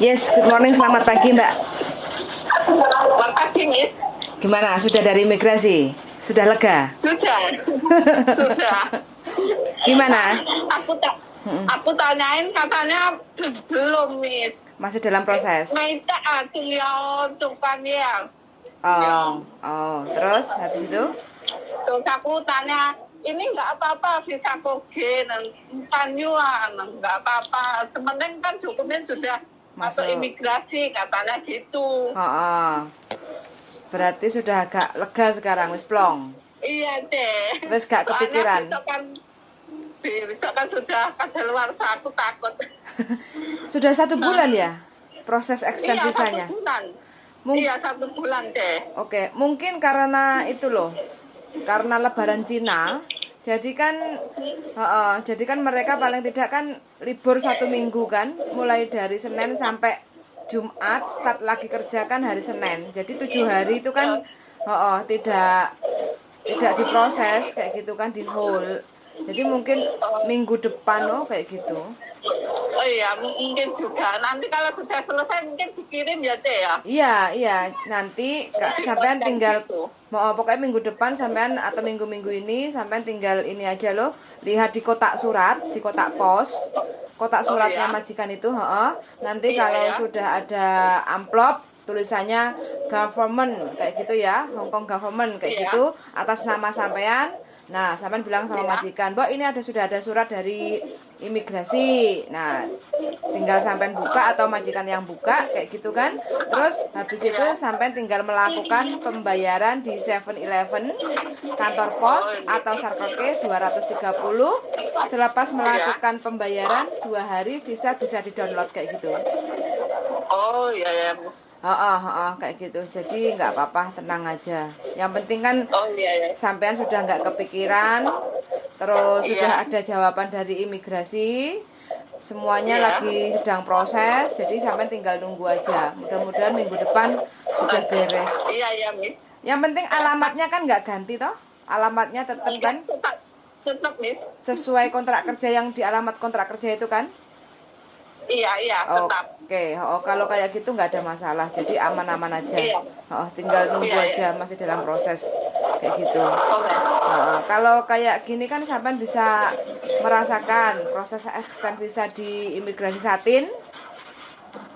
Yes, good morning, selamat pagi Mbak. Selamat pagi, Miss. Gimana, sudah dari imigrasi? Sudah lega? Sudah, sudah. Gimana? Aku tak, Mm-mm. aku tanyain katanya belum, Miss. Masih dalam proses? Minta aku ya depan ya. Ya. Oh, oh, terus habis itu? Terus aku tanya, ini nggak apa-apa visa kogen, Tanyuan, nggak apa-apa. Sementing kan dokumen sudah masuk Masuk. imigrasi, katanya gitu. Oh, oh. Berarti sudah agak lega sekarang, wis plong. Iya deh. Wis gak Soalnya kepikiran. besok kan sudah kadaluarsa, aku takut. Sudah 1 bulan ya proses extend Iya, satu visanya? bulan. Mung Iya, 1 bulan deh. Oke, mungkin karena itu loh, karena Lebaran Cina, jadi kan, jadi kan mereka paling tidak kan libur 1 minggu kan, mulai dari Senin sampai Jumat, start lagi kerja kan hari Senin. Jadi 7 hari itu kan, tidak tidak diproses kayak gitu kan, di hold. Jadi mungkin minggu depan kayak gitu. Oh iya, mungkin juga. Nanti kalau sudah selesai mungkin dikirim ya, Teh ya. Iya, iya. Nanti sampean Dan tinggal gitu. mau pokoknya minggu depan sampean atau minggu-minggu ini sampean tinggal ini aja loh, lihat di kotak surat, di kotak pos. Kotak Oh suratnya iya. majikan itu, Nanti Iya kalau ya. sudah ada amplop tulisannya government kayak gitu ya, Hong Kong government kayak Iya. gitu atas nama sampean. Nah, sampean bilang sama Iya. majikan, "Mbak, ini sudah ada surat dari imigrasi." Nah, tinggal sampean buka atau majikan yang buka kayak gitu kan. Terus habis itu Iya. sampean tinggal melakukan pembayaran di 7-Eleven, kantor Oh pos iya. atau Circle K 230. Selepas Iya. melakukan pembayaran 2 hari visa bisa di-download kayak gitu. Oh iya ya. Kayak gitu. Jadi nggak apa-apa, tenang aja. Yang penting kan Oh iya ya. sampean sudah nggak kepikiran, terus sudah Iya. ada jawaban dari imigrasi, semuanya Iya. lagi sedang proses, jadi sampean tinggal nunggu aja. Mudah-mudahan minggu depan sudah beres. Iya ya, Miss. Yang penting alamatnya kan nggak ganti toh, alamatnya tetap Enggak, kan tetap, Miss. sesuai kontrak kerja yang di alamat kontrak kerja itu kan. Iya, iya, tetap. Oke, kalau kayak gitu nggak ada masalah, jadi aman-aman aja. Iya. Tinggal nunggu Iya, iya. aja, masih dalam proses kayak gitu. Oke. Kalau kayak gini kan sampean bisa merasakan proses extend visa di imigrasi Satin,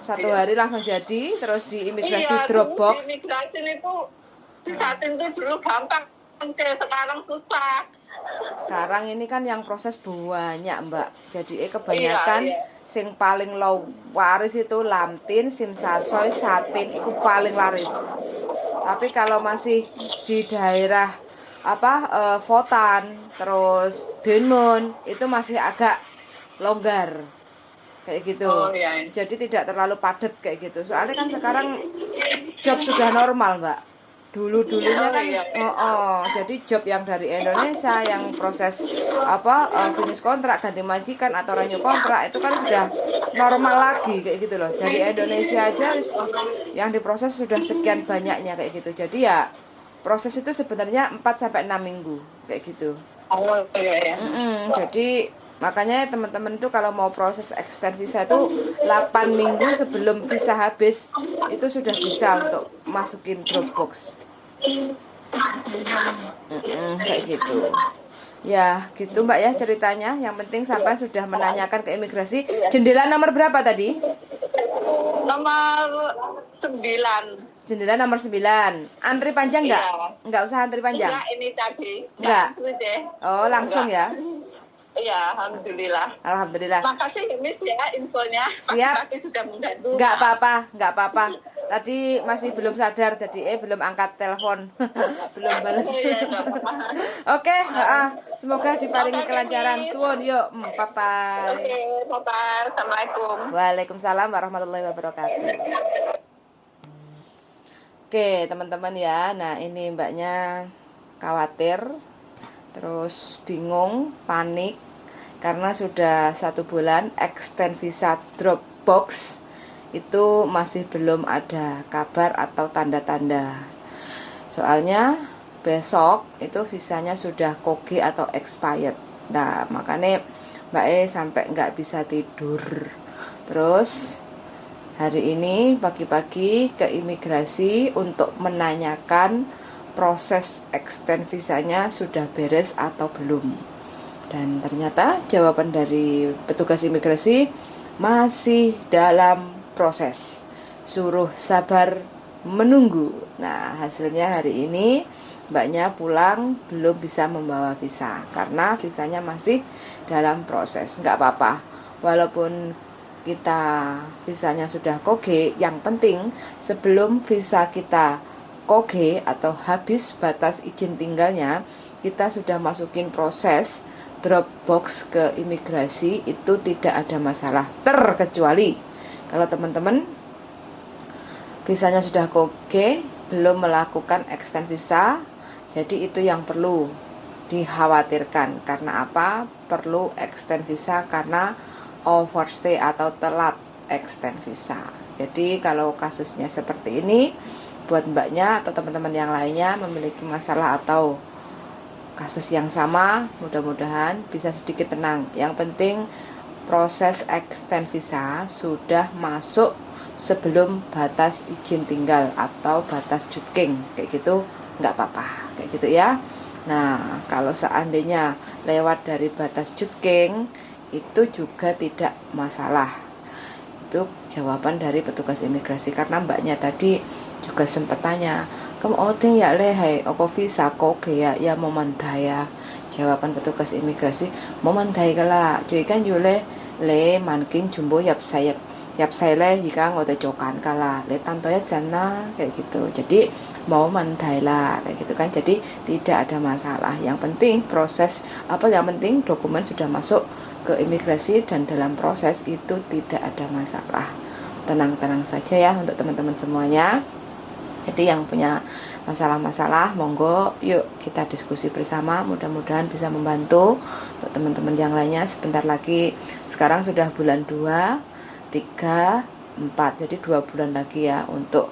satu Iya. hari langsung jadi, terus di imigrasi Iya, dulu di Dropbox. imigrasi itu di saat itu dulu gampang, sekarang susah. Sekarang ini kan yang proses banyak Mbak, jadi Iya, kebanyakan iya. sing paling low waris itu Lamtin, Simsasoy, Satin itu paling laris. Tapi kalau masih di daerah Votan, terus Denmun itu masih agak longgar kayak gitu. Oh iya. Jadi tidak terlalu padat kayak gitu. Soalnya kan sekarang job sudah normal, Mbak. Dulu-dulunya Oh kan iya. jadi job yang dari Indonesia yang proses finish kontrak, ganti majikan atau renew kontrak itu kan sudah normal lagi kayak gitu loh. Dari Indonesia aja yang diproses sudah sekian banyaknya kayak gitu. Jadi ya proses itu sebenarnya 4 sampai 6 minggu kayak gitu. Oh iya ya. Jadi makanya teman-teman itu kalau mau proses extend visa itu 8 minggu sebelum visa habis itu sudah bisa untuk masukin Dropbox. Kayak gitu. Ya, gitu Mbak ya ceritanya. Yang penting sampai sudah menanyakan ke imigrasi. Jendela nomor berapa tadi? Nomor 9. Jendela nomor 9. Antri panjang nggak? Iya. Nggak usah antri panjang. Enggak, ini tadi. Nggak. Itu deh. Oh, langsung Enggak. ya. Iya, alhamdulillah. Alhamdulillah. Makasih Miss ya infonya. Siap. Pagi-pagi sudah membantu. Nggak apa-apa, nggak apa-apa. Tadi masih belum sadar, jadi belum angkat telepon, belum balas. Oh iya, enggak apa-apa. Oke, semoga diparingi kelancaran. Miss. Suwun, yuk, bye. Oke, bye-bye. Assalamualaikum. Waalaikumsalam warahmatullahi wabarakatuh. Oke, teman-teman ya. Nah, ini mbaknya khawatir, terus bingung, panik, karena sudah 1 bulan extend visa Dropbox itu masih belum ada kabar atau tanda-tanda. Soalnya besok itu visanya sudah koge atau expired. Nah, makanya Mbak sampai nggak bisa tidur. Terus Hari ini pagi-pagi ke imigrasi untuk menanyakan proses extend visanya sudah beres atau belum. Dan ternyata jawaban dari petugas imigrasi masih dalam proses. Suruh sabar menunggu. Nah, hasilnya hari ini mbaknya pulang belum bisa membawa visa karena visanya masih dalam proses. Nggak apa-apa. Walaupun kita visanya sudah koge, yang penting sebelum visa kita koge atau habis batas izin tinggalnya, kita sudah masukin proses Dropbox ke imigrasi, itu tidak ada masalah, terkecuali kalau teman-teman visanya sudah koge belum melakukan extend visa. Jadi itu yang perlu dikhawatirkan. Karena apa? Perlu extend visa karena overstay atau telat extend visa. Jadi kalau kasusnya seperti ini, buat mbaknya atau teman-teman yang lainnya memiliki masalah atau kasus yang sama, mudah-mudahan bisa sedikit tenang. Yang penting proses extend visa sudah masuk sebelum batas izin tinggal atau batas jutking, kayak gitu nggak apa-apa, kayak gitu ya. Nah, kalau seandainya lewat dari batas jutking itu juga tidak masalah. Itu jawaban dari petugas imigrasi. Karena mbaknya tadi juga sempat tanya, kamu oting ya lehai oko visa kok ya memandaya. Jawaban petugas imigrasi, memandai kala cuy kan yule le mankin jumbo yap sayap le jika ngote cokan kala le tantoya jana, kayak gitu. Jadi mau mandai lah, kayak gitu kan. Jadi tidak ada masalah. Yang penting proses yang penting dokumen sudah masuk ke imigrasi dan dalam proses itu tidak ada masalah. Tenang-tenang saja ya untuk teman-teman semuanya. Jadi yang punya masalah-masalah, monggo yuk kita diskusi bersama, mudah-mudahan bisa membantu. Untuk teman-teman yang lainnya, sebentar lagi, sekarang sudah bulan 2, 3, 4, jadi 2 bulan lagi ya. Untuk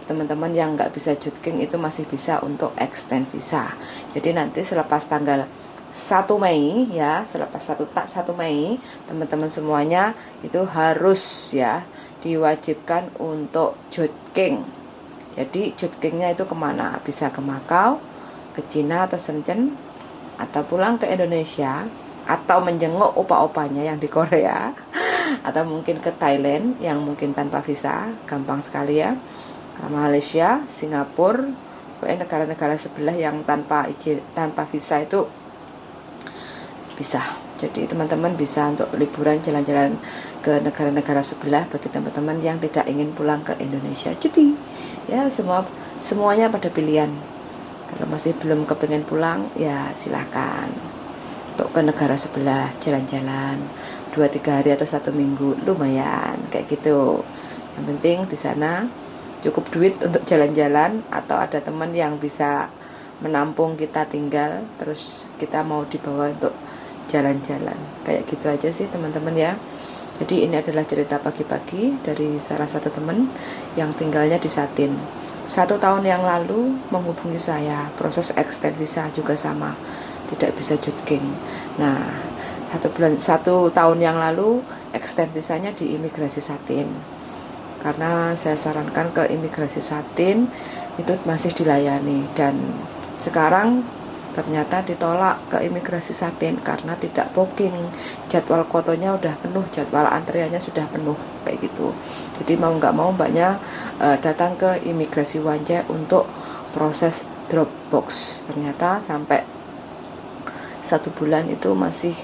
teman-teman yang nggak bisa jutking itu masih bisa untuk extend visa. Jadi nanti selepas tanggal 1 Mei ya, selepas 1 Mei, teman-teman semuanya itu harus ya diwajibkan untuk jutking. Jadi jutkingnya itu kemana? Bisa ke Makau, ke Cina atau Shenzhen, atau pulang ke Indonesia, atau menjenguk opa-opanya yang di Korea, atau mungkin ke Thailand yang mungkin tanpa visa, gampang sekali ya. Malaysia, Singapura, negara-negara sebelah yang tanpa visa itu bisa. Jadi teman-teman bisa untuk liburan jalan-jalan ke negara-negara sebelah bagi teman-teman yang tidak ingin pulang ke Indonesia cuti. Ya, semuanya pada pilihan. Kalau masih belum kepengen pulang, ya silakan untuk ke negara sebelah jalan-jalan 2-3 hari atau 1 minggu, lumayan kayak gitu. Yang penting di sana cukup duit untuk jalan-jalan, atau ada teman yang bisa menampung kita tinggal, terus kita mau dibawa untuk jalan-jalan, kayak gitu aja sih teman-teman ya. Jadi ini adalah cerita pagi-pagi dari salah satu teman yang tinggalnya di Satin. 1 tahun yang lalu menghubungi saya, proses extend visa juga sama, tidak bisa jutking. Nah, 1 tahun yang lalu extend visanya di imigrasi Satin. Karena saya sarankan ke imigrasi Satin itu masih dilayani, dan sekarang ternyata ditolak ke imigrasi Satin karena tidak booking, jadwal kotonya udah penuh, jadwal antriannya sudah penuh, kayak gitu. Jadi mau nggak mau mbaknya datang ke imigrasi Wanje untuk proses Dropbox. Ternyata sampai 1 bulan itu masih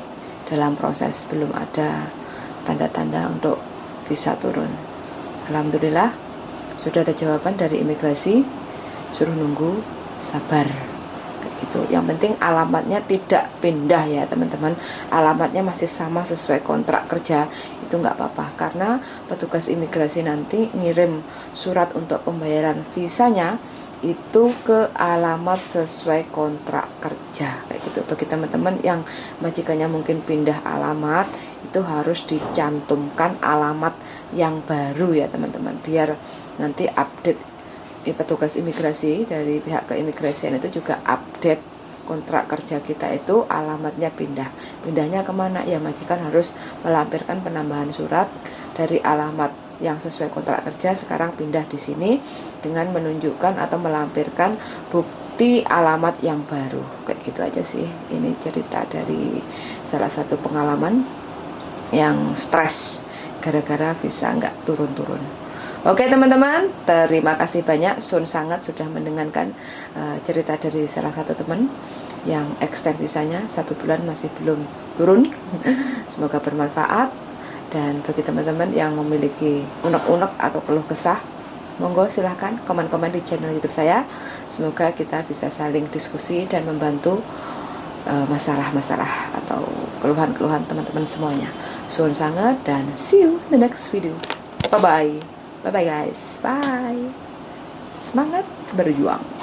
dalam proses, belum ada tanda-tanda untuk visa turun. Alhamdulillah sudah ada jawaban dari imigrasi, suruh nunggu, sabar, kayak gitu. Yang penting alamatnya tidak pindah ya teman-teman, alamatnya masih sama sesuai kontrak kerja, itu nggak apa-apa. Karena petugas imigrasi nanti ngirim surat untuk pembayaran visanya itu ke alamat sesuai kontrak kerja, kayak gitu. Bagi teman-teman yang majikannya mungkin pindah alamat, itu harus dicantumkan alamat yang baru ya teman-teman, biar nanti update petugas imigrasi dari pihak keimigrasian itu juga update kontrak kerja kita itu alamatnya pindahnya kemana ya. Majikan harus melampirkan penambahan surat dari alamat yang sesuai kontrak kerja sekarang pindah di sini dengan menunjukkan atau melampirkan bukti alamat yang baru. Kayak gitu aja sih. Ini cerita dari salah satu pengalaman yang stres gara-gara visa nggak turun-turun. Oke teman-teman, terima kasih banyak Sun sangat sudah mendengarkan cerita dari salah satu teman yang extend visanya 1 bulan masih belum turun. Semoga bermanfaat. Dan bagi teman-teman yang memiliki unek-unek atau keluh kesah, monggo silahkan komen-komen di channel YouTube saya. Semoga kita bisa saling diskusi dan membantu masalah-masalah atau keluhan-keluhan teman-teman semuanya. Suwun sangat dan see you in the next video. Bye bye. Bye bye guys. Bye. Semangat berjuang.